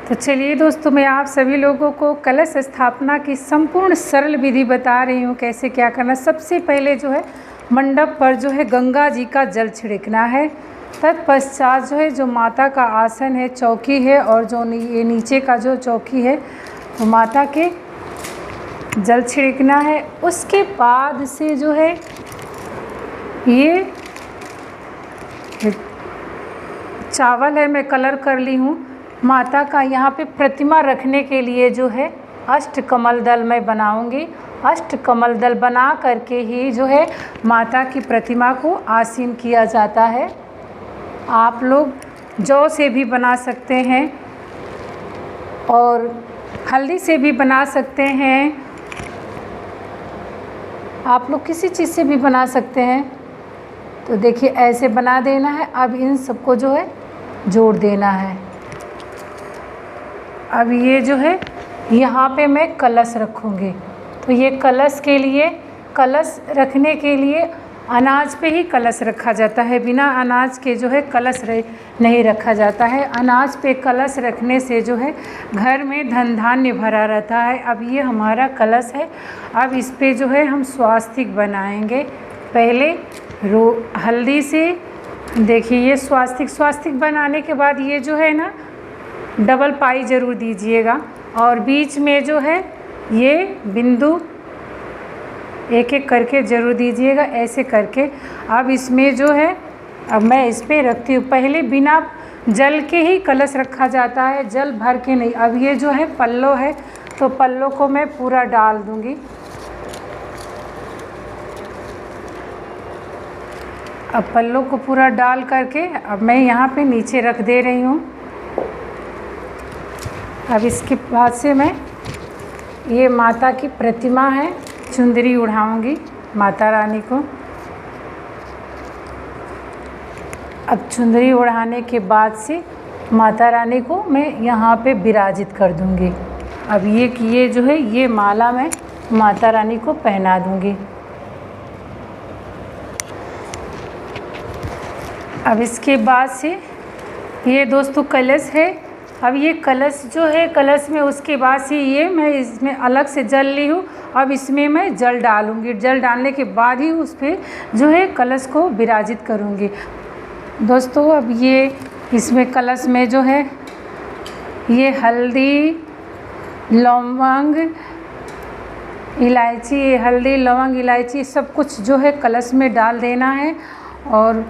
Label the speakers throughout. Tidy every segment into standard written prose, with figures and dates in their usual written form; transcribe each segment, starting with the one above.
Speaker 1: तो चलिए दोस्तों, मैं आप सभी लोगों को कलश स्थापना की संपूर्ण सरल विधि बता रही हूँ कैसे क्या करना। सबसे पहले जो है मंडप पर जो है गंगा जी का जल छिड़कना है। तत्पश्चात जो है जो माता का आसन है, चौकी है, और जो ये नीचे का जो चौकी है वो माता के जल छिड़कना है। उसके बाद से जो है ये चावल है, मैं कलर कर ली हूँ। माता का यहाँ पे प्रतिमा रखने के लिए जो है अष्टकमल दल मैं बनाऊंगी। अष्टकमल दल बना करके ही जो है माता की प्रतिमा को आसीन किया जाता है। आप लोग जौ से भी बना सकते हैं और हल्दी से भी बना सकते हैं। आप लोग किसी चीज़ से भी बना सकते हैं। तो देखिए ऐसे बना देना है। अब इन सबको जो है जोड़ देना है। अब ये जो है यहाँ पे मैं कलश रखूँगी। तो ये कलश के लिए, कलश रखने के लिए अनाज पे ही कलश रखा जाता है। बिना अनाज के जो है कलश नहीं रखा जाता है। अनाज पे कलश रखने से जो है घर में धन धान्य भरा रहता है। अब ये हमारा कलश है। अब इस पे जो है हम स्वास्तिक बनाएंगे। पहले हल्दी से देखिए ये स्वास्तिक बनाने के बाद ये जो है ना डबल पाई ज़रूर दीजिएगा, और बीच में जो है ये बिंदु एक एक करके ज़रूर दीजिएगा, ऐसे करके। अब इसमें जो है अब मैं इस पे रखती हूँ। पहले बिना जल के ही कलश रखा जाता है, जल भर के नहीं। अब ये जो है पल्लो है, तो पल्लो को मैं पूरा डाल दूँगी। अब पल्लो को पूरा डाल करके अब मैं यहाँ पे नीचे रख दे रही हूँ। अब इसके बाद से मैं ये माता की प्रतिमा है, चुंदरी उड़ाऊँगी माता रानी को। अब चुंदरी उड़ाने के बाद से माता रानी को मैं यहाँ पे विराजित कर दूँगी। अब ये जो है ये माला मैं माता रानी को पहना दूँगी। अब इसके बाद से ये दोस्तों कलश है। अब ये कलश जो है, कलश में उसके बाद से ये मैं इसमें अलग से जल ली हूँ। अब इसमें मैं जल डालूँगी। जल डालने के बाद ही उस पर जो है कलश को विराजित करूँगी। दोस्तों अब ये इसमें कलश में जो है ये हल्दी, लौंग, इलायची, हल्दी, लौंग, इलायची सब कुछ जो है कलश में डाल देना है, और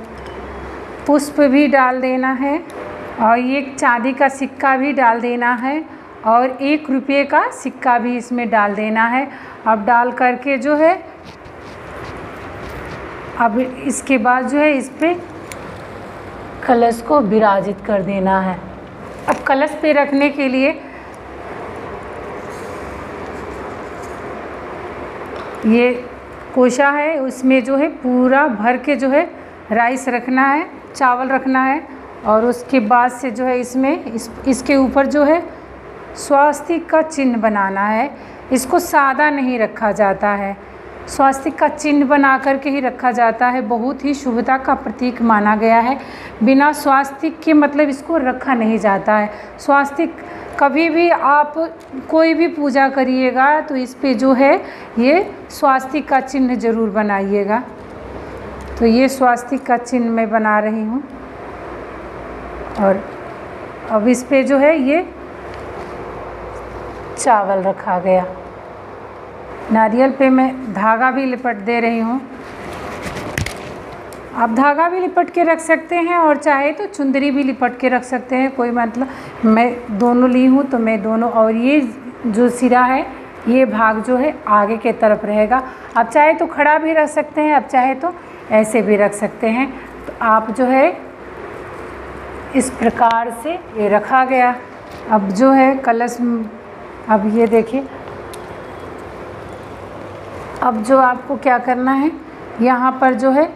Speaker 1: पुष्प भी डाल देना है, और ये चांदी का सिक्का भी डाल देना है, और 1 रुपये का सिक्का भी इसमें डाल देना है। अब डाल करके जो है अब इसके बाद जो है इस पे कलश को विराजित कर देना है। अब कलश पे रखने के लिए ये कोशा है, उसमें जो है पूरा भर के जो है राइस रखना है, चावल रखना है, और उसके बाद से जो है इसमें इसके ऊपर जो है स्वास्तिक का चिन्ह बनाना है। इसको सादा नहीं रखा जाता है, स्वास्तिक का चिन्ह बना करके ही रखा जाता है। बहुत ही शुभता का प्रतीक माना गया है। बिना स्वास्तिक के मतलब इसको रखा नहीं जाता है। स्वास्तिक कभी भी आप कोई भी पूजा करिएगा तो इस पे जो है ये स्वास्तिक का चिन्ह ज़रूर बनाइएगा। तो ये स्वास्तिक का चिन्ह मैं बना रही हूँ। और अब इस पे जो है ये चावल रखा गया। नारियल पे मैं धागा भी लिपट दे रही हूँ। आप धागा भी लिपट के रख सकते हैं, और चाहे तो चुंदरी भी लिपट के रख सकते हैं, कोई मतलब। मैं दोनों ली हूँ तो मैं दोनों। और ये जो सिरा है ये भाग जो है आगे के तरफ रहेगा। आप चाहे तो खड़ा भी रख सकते हैं, आप चाहे तो ऐसे भी रख सकते हैं। तो आप जो है इस प्रकार से ये रखा गया। अब जो है कलश, अब ये देखिए, अब जो आपको क्या करना है, यहाँ पर जो है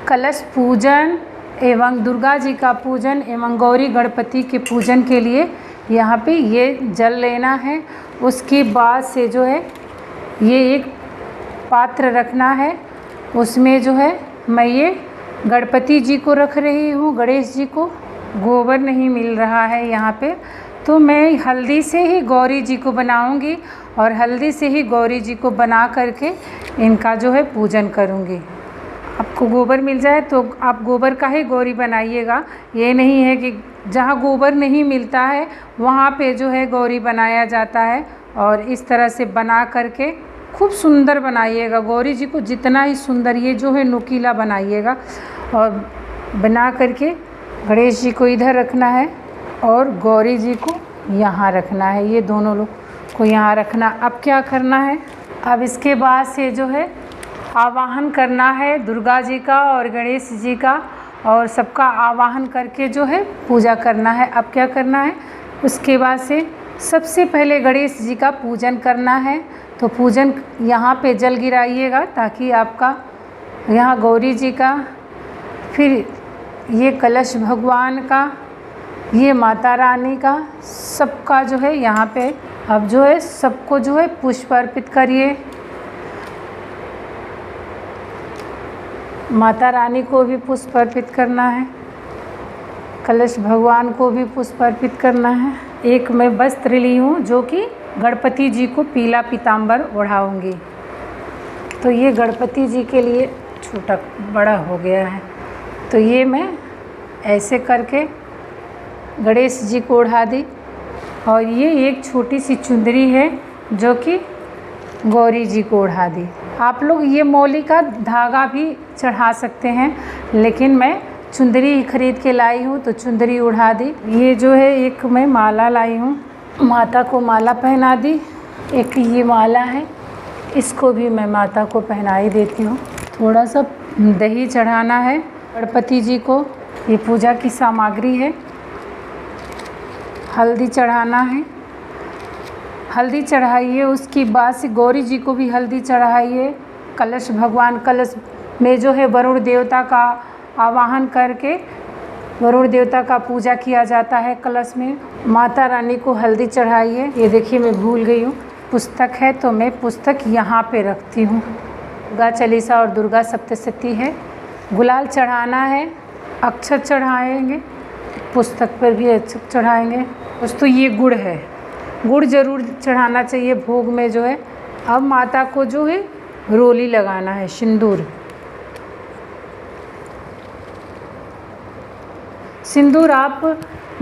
Speaker 1: कलश पूजन एवं दुर्गा जी का पूजन एवं गौरी गणपति के पूजन के लिए यहाँ पे ये जल लेना है। उसके बाद से जो है ये एक पात्र रखना है, उसमें जो है मैं ये गणपति जी को रख रही हूँ, गणेश जी को। गोबर नहीं मिल रहा है यहाँ पे, तो मैं हल्दी से ही गौरी जी को बनाऊंगी और हल्दी से ही गौरी जी को बना करके इनका जो है पूजन करूंगी। आपको गोबर मिल जाए तो आप गोबर का ही गौरी बनाइएगा। ये नहीं है कि जहाँ गोबर नहीं मिलता है वहाँ पे जो है गौरी बनाया जाता है। और इस तरह से बना करके खूब सुंदर बनाइएगा गौरी जी को, जितना ही सुंदर ये जो है नुकीला बनाइएगा। और बना करके गणेश जी को इधर रखना है और गौरी जी को यहाँ रखना है, ये दोनों लोग को यहाँ रखना। अब क्या करना है, अब इसके बाद से जो है आवाहन करना है दुर्गा जी का और गणेश जी का, और सबका आवाहन करके जो है पूजा करना है। अब क्या करना है, उसके बाद से सबसे पहले गणेश जी का पूजन करना है। तो पूजन यहाँ पे जल गिराइएगा ताकि आपका यहाँ गौरी जी का, फिर ये कलश भगवान का, ये माता रानी का, सबका जो है यहाँ पे अब जो है सबको जो है पुष्प अर्पित करिए। माता रानी को भी पुष्प अर्पित करना है, कलश भगवान को भी पुष्प अर्पित करना है। एक मैं वस्त्र ली हूँ जो कि गणपति जी को पीला पीताम्बर ओढ़ाऊँगी। तो ये गणपति जी के लिए छोटा बड़ा हो गया है, तो ये मैं ऐसे करके गणेश जी को ओढ़ा दी। और ये एक छोटी सी चुंदरी है जो कि गौरी जी को ओढ़ा दी। आप लोग ये मौली का धागा भी चढ़ा सकते हैं, लेकिन मैं चुंदरी खरीद के लाई हूँ तो चुंदरी उड़ा दी। ये जो है एक मैं माला लाई हूँ, माता को माला पहना दी। एक ये माला है, इसको भी मैं माता को पहना ही देती हूँ। थोड़ा सा दही चढ़ाना है गणपति जी को, ये पूजा की सामग्री है। हल्दी चढ़ाना है, हल्दी चढ़ाइए। उसकी बाद से गौरी जी को भी हल्दी चढ़ाइए। कलश भगवान, कलश में जो है वरुण देवता का आवाहन करके वरुण देवता का पूजा किया जाता है। कलश में माता रानी को हल्दी चढ़ाइए। ये देखिए मैं भूल गई हूँ, पुस्तक है तो मैं पुस्तक यहाँ पे रखती हूँ। दुर्गा चालीसा और दुर्गा सप्तशती है। गुलाल चढ़ाना है, अक्षत चढ़ाएंगे, पुस्तक पर भी अक्षत चढ़ाएंगे। दोस्तों ये गुड़ है, गुड़ ज़रूर चढ़ाना चाहिए भोग में जो है। अब माता को जो है रोली लगाना है, सिंदूर। सिंदूर आप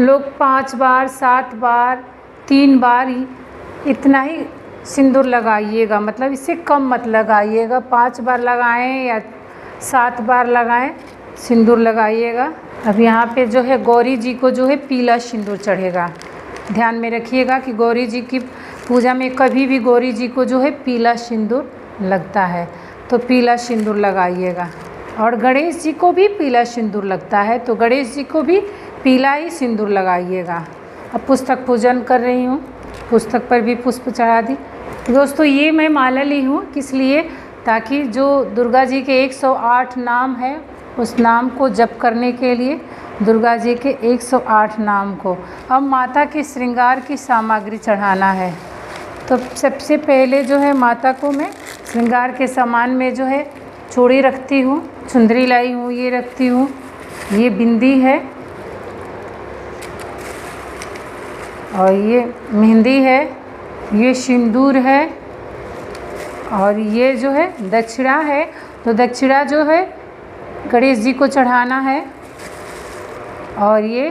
Speaker 1: लोग 5 बार, 7 बार, 3 बार इतना ही सिंदूर लगाइएगा, मतलब इससे कम मत लगाइएगा। 5 बार लगाएं या 7 बार लगाएं, सिंदूर लगाइएगा। अब यहाँ पे जो है गौरी जी को जो है पीला सिंदूर चढ़ेगा। ध्यान में रखिएगा कि गौरी जी की पूजा में कभी भी गौरी जी को जो है पीला सिंदूर लगता है, तो पीला सिंदूर लगाइएगा। और गणेश जी को भी पीला सिंदूर लगता है, तो गणेश जी को भी पीला ही सिंदूर लगाइएगा। अब पुस्तक पूजन कर रही हूँ, पुस्तक पर भी पुष्प चढ़ा दी। दोस्तों ये मैं माला ली हूँ किस लिए, ताकि जो दुर्गा जी के 108 नाम है उस नाम को जप करने के लिए, दुर्गा जी के 108 नाम को। अब माता के श्रृंगार की सामग्री चढ़ाना है। तो सबसे पहले जो है माता को मैं श्रृंगार के सामान में जो है चूड़ी रखती हूँ, चुंदरी लाई हूँ, ये रखती हूँ, ये बिंदी है और ये मेहंदी है, ये सिंदूर है और ये जो है दक्षिणा है। तो दक्षिणा जो है गणेश जी को चढ़ाना है और ये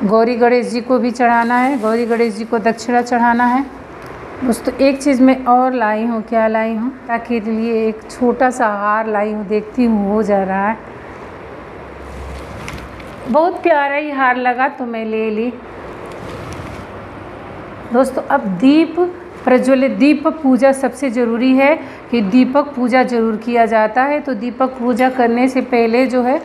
Speaker 1: गौरी गणेश जी को भी चढ़ाना है, गौरी गणेश जी को दक्षिणा चढ़ाना है। दोस्तों एक चीज़ मैं और लाई हूँ, क्या लाई हूँ, ताकि लिए एक छोटा सा हार लाई हूँ, देखती हूँ हो जा रहा है। बहुत प्यारा ही हार लगा तो मैं ले ली। दोस्तों अब दीप प्रज्वलित, दीपक पूजा सबसे ज़रूरी है कि दीपक पूजा ज़रूर किया जाता है। तो दीपक पूजा करने से पहले जो है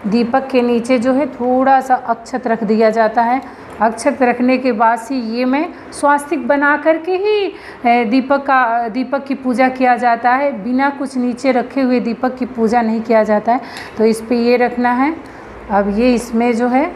Speaker 1: दीपक के नीचे जो है थोड़ा सा अक्षत रख दिया जाता है। अक्षत रखने के बाद से ये मैं स्वास्तिक बना करके ही दीपक की पूजा किया जाता है। बिना कुछ नीचे रखे हुए दीपक की पूजा नहीं किया जाता है। तो इस पे ये रखना है। अब ये इसमें जो है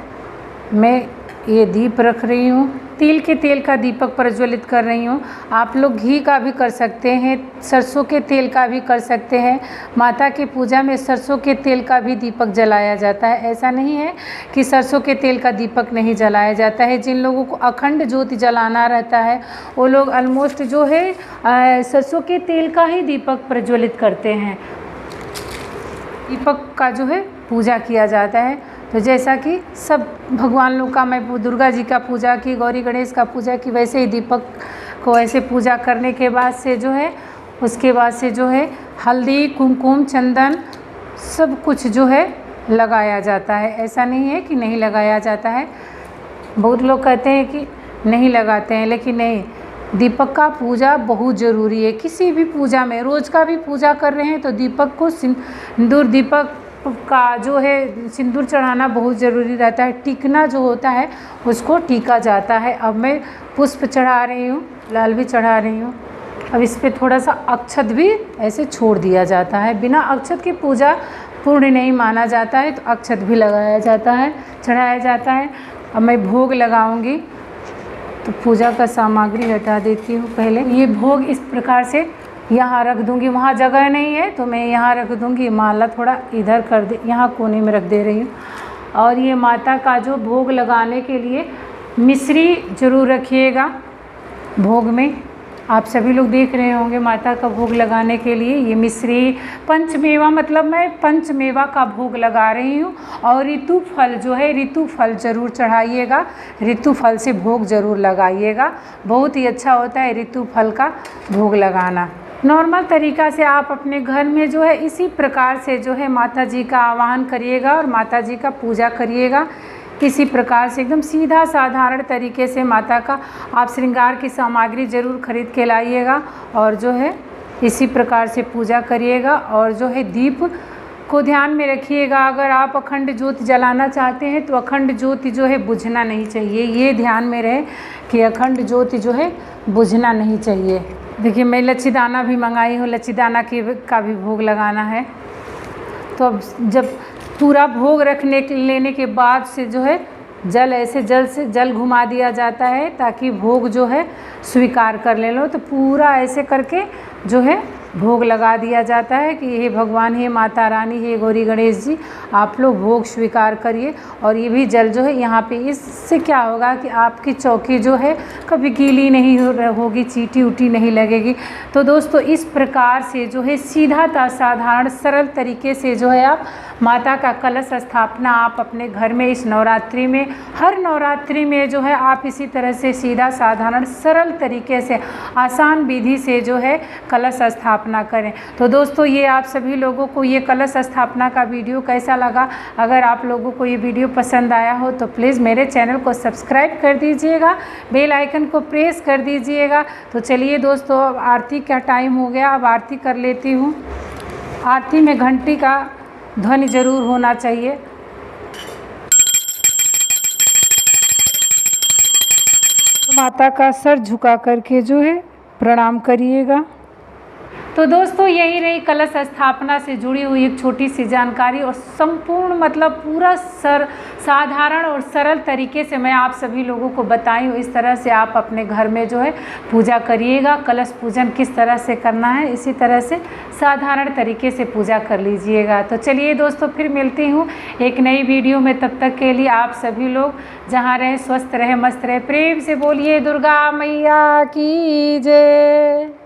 Speaker 1: मैं ये दीप रख रही हूँ। तिल के तेल का दीपक प्रज्वलित कर रही हूँ। आप लोग घी का भी कर सकते हैं, सरसों के तेल का भी कर सकते हैं। माता की पूजा में सरसों के तेल का भी दीपक जलाया जाता है। ऐसा नहीं है कि सरसों के तेल का दीपक नहीं जलाया जाता है। जिन लोगों को अखंड ज्योति जलाना रहता है वो लोग ऑलमोस्ट जो है सरसों के तेल का ही दीपक प्रज्वलित करते हैं। दीपक का जो है पूजा किया जाता है। तो जैसा कि सब भगवान लोग का, मैं दुर्गा जी का पूजा की, गौरी गणेश का पूजा की, वैसे ही दीपक को ऐसे पूजा करने के बाद से जो है उसके बाद से जो है हल्दी, कुमकुम, चंदन सब कुछ जो है लगाया जाता है। ऐसा नहीं है कि नहीं लगाया जाता है। बहुत लोग कहते हैं कि नहीं लगाते हैं, लेकिन नहीं, दीपक का पूजा बहुत ज़रूरी है। किसी भी पूजा में, रोज़ का भी पूजा कर रहे हैं तो दीपक को सिंदूर, दीपक का जो है सिंदूर चढ़ाना बहुत ज़रूरी रहता है। टिकना जो होता है उसको टीका जाता है। अब मैं पुष्प चढ़ा रही हूँ, लाल भी चढ़ा रही हूँ। अब इस पर थोड़ा सा अक्षत भी ऐसे छोड़ दिया जाता है। बिना अक्षत की पूजा पूर्ण नहीं माना जाता है, तो अक्षत भी लगाया जाता है, चढ़ाया जाता है। अब मैं भोग लगाऊंगी, तो पूजा का सामग्री हटा देती हूँ। पहले ये भोग इस प्रकार से यहाँ रख दूँगी। वहाँ जगह नहीं है तो मैं यहाँ रख दूँगी। माला थोड़ा इधर कर दे, यहाँ कोने में रख दे रही हूँ। और ये माता का जो भोग लगाने के लिए मिश्री ज़रूर रखिएगा भोग में। आप सभी लोग देख रहे होंगे माता का भोग लगाने के लिए ये मिश्री, पंचमेवा, मतलब मैं पंचमेवा का भोग लगा रही हूँ। और ऋतु फल जो है, ऋतु फल ज़रूर चढ़ाइएगा, ऋतु फल से भोग ज़रूर लगाइएगा। बहुत ही अच्छा होता है ऋतु फल का भोग लगाना। नॉर्मल तरीक़ा से आप अपने घर में जो है इसी प्रकार से जो है माता जी का आह्वान करिएगा और माता जी का पूजा करिएगा। इसी प्रकार से एकदम सीधा साधारण तरीके से माता का आप श्रृंगार की सामग्री ज़रूर खरीद के लाइएगा और जो है इसी प्रकार से पूजा करिएगा। और जो है दीप को ध्यान में रखिएगा। अगर आप अखंड ज्योति जलाना चाहते हैं तो अखंड ज्योति जो है बुझना नहीं चाहिए। ये ध्यान में रहे कि अखंड ज्योति जो है बुझना नहीं चाहिए। देखिए मैं लच्छीदाना भी मंगाई हूँ, लच्छीदाना का भी भोग लगाना है। तो अब जब पूरा भोग लेने के बाद से जो है जल घुमा दिया जाता है ताकि भोग जो है स्वीकार कर ले लो। तो पूरा ऐसे करके जो है भोग लगा दिया जाता है कि हे भगवान, हे माता रानी, हे गौरी गणेश जी, आप लोग भोग स्वीकार करिए। और ये भी जल जो है यहाँ पे, इससे क्या होगा कि आपकी चौकी जो है कभी गीली नहीं होगी, चींटी उटी नहीं लगेगी। तो दोस्तों इस प्रकार से जो है सीधा साधारण सरल तरीके से जो है आप माता का कलश स्थापना आप अपने घर में इस नवरात्रि में, हर नवरात्रि में जो है आप इसी तरह से सीधा साधारण सरल तरीके से आसान विधि से जो है कलश स्थापना करें। तो दोस्तों ये आप सभी लोगों को ये कलश स्थापना का वीडियो कैसा लगा? अगर आप लोगों को ये वीडियो पसंद आया हो तो प्लीज़ मेरे चैनल को सब्सक्राइब कर दीजिएगा, बेल आइकन को प्रेस कर दीजिएगा। तो चलिए दोस्तों, अब आरती का टाइम हो गया, अब आरती कर लेती हूँ। आरती में घंटी का ध्वनि ज़रूर होना चाहिए। तो माता का सर झुका करके जो है प्रणाम करिएगा। तो दोस्तों यही रही कलश स्थापना से जुड़ी हुई एक छोटी सी जानकारी और संपूर्ण मतलब पूरा साधारण और सरल तरीके से मैं आप सभी लोगों को बताई हूँ। इस तरह से आप अपने घर में जो है पूजा करिएगा। कलश पूजन किस तरह से करना है इसी तरह से साधारण तरीके से पूजा कर लीजिएगा। तो चलिए दोस्तों फिर मिलती हूँ एक नई वीडियो में। तब तक के लिए आप सभी लोग जहाँ रहें स्वस्थ रहें, मस्त रहें। प्रेम से बोलिए दुर्गा मैया की जय।